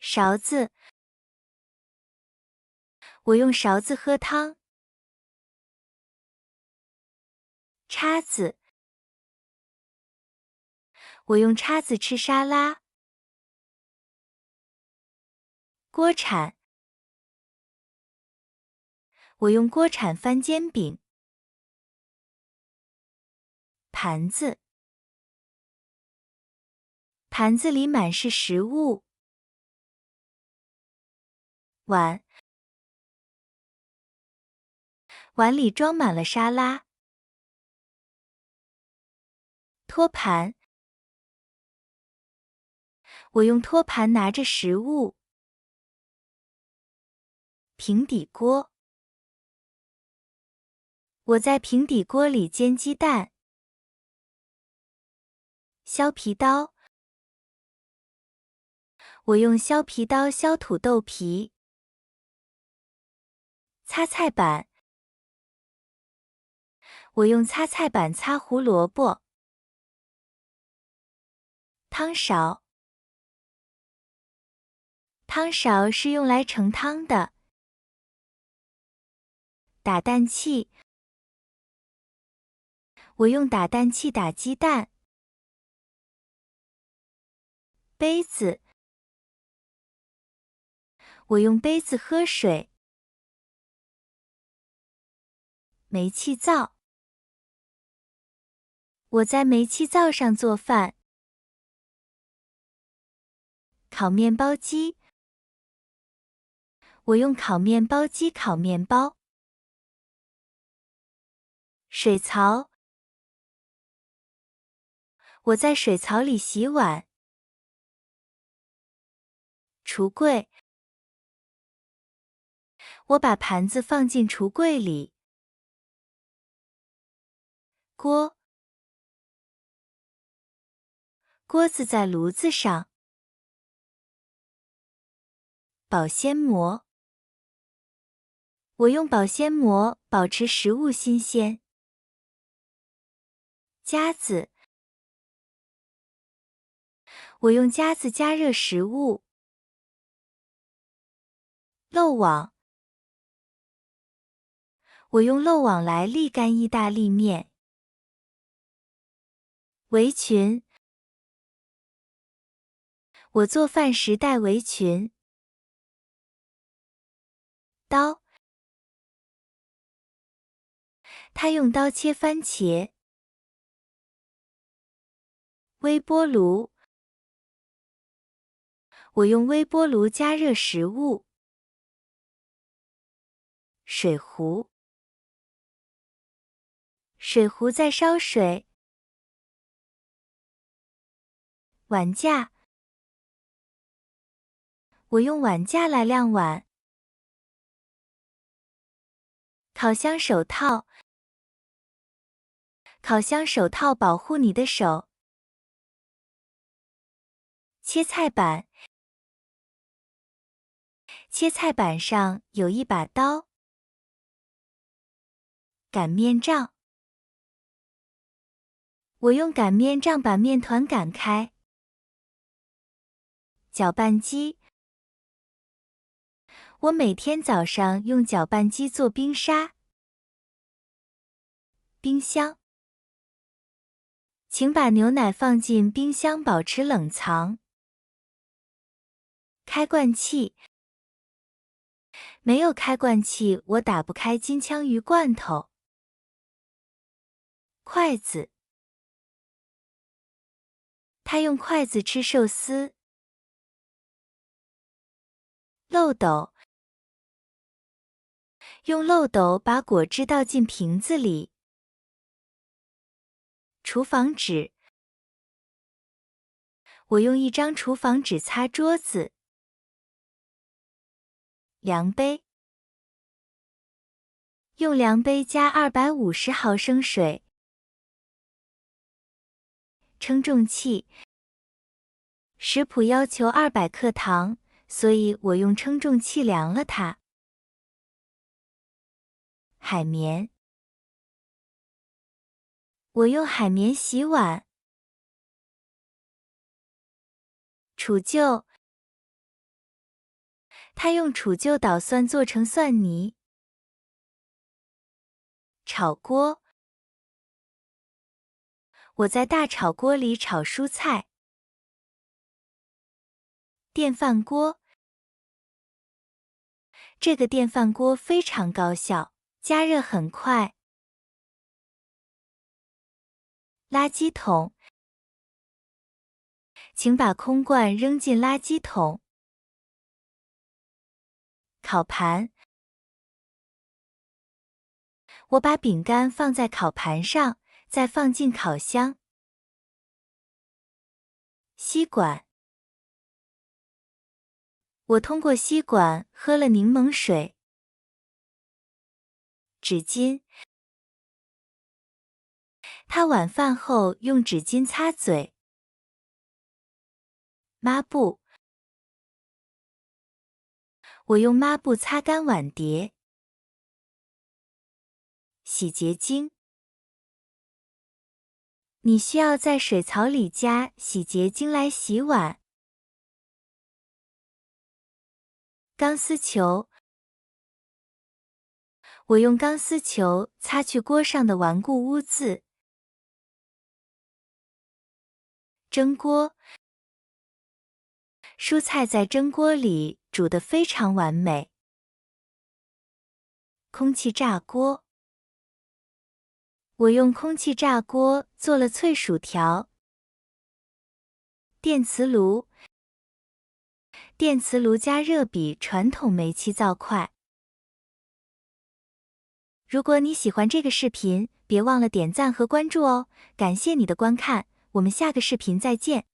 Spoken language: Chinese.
勺子，我用勺子喝汤。叉子，我用叉子吃沙拉。锅铲，我用锅铲翻煎饼。盘子，盘子里满是食物。碗，碗里装满了沙拉。托盘，我用托盘拿着食物。平底锅，我在平底锅里煎鸡蛋。削皮刀，我用削皮刀削土豆皮。擦菜板，我用擦菜板擦胡萝卜。汤勺，汤勺是用来盛汤的。打蛋器，我用打蛋器打鸡蛋。杯子，我用杯子喝水。煤气灶，我在煤气灶上做饭。烤面包机，我用烤面包机烤面包。水槽，我在水槽里洗碗。橱柜，我把盘子放进橱柜里。锅，锅子在炉子上。保鲜膜，我用保鲜膜保持食物新鲜。夹子，我用夹子加热食物。漏网，我用漏网来沥干意大利面。围裙，我做饭时戴围裙。刀，他用刀切番茄。微波炉，我用微波炉加热食物。水壶，水壶在烧水。碗架，我用碗架来晾碗。烤箱手套，烤箱手套保护你的手。切菜板，切菜板上有一把刀。擀面杖，我用擀面杖把面团擀开。搅拌机，我每天早上用搅拌机做冰沙。冰箱，请把牛奶放进冰箱保持冷藏。开罐器，没有开罐器我打不开金枪鱼罐头。筷子，他用筷子吃寿司。漏斗，用漏斗把果汁倒进瓶子里。厨房纸，我用一张厨房纸擦桌子。量杯，用量杯加250毫升水。称重器，食谱要求200克糖，所以我用称重器量了它。海绵，我用海绵洗碗。杵臼，他用储旧捣蒜做成蒜泥。炒锅，我在大炒锅里炒蔬菜。电饭锅，这个电饭锅非常高效，加热很快。垃圾桶，请把空罐扔进垃圾桶。烤盘，我把饼干放在烤盘上，再放进烤箱。吸管，我通过吸管喝了柠檬水。纸巾，他晚饭后用纸巾擦嘴。抹布，我用抹布擦干碗碟。洗洁精，你需要在水槽里加洗洁精来洗碗。钢丝球，我用钢丝球擦去锅上的顽固污渍。蒸锅，蔬菜在蒸锅里煮得非常完美。空气炸锅，我用空气炸锅做了脆薯条。电磁炉，电磁炉加热比传统煤气灶快。如果你喜欢这个视频，别忘了点赞和关注哦！感谢你的观看，我们下个视频再见。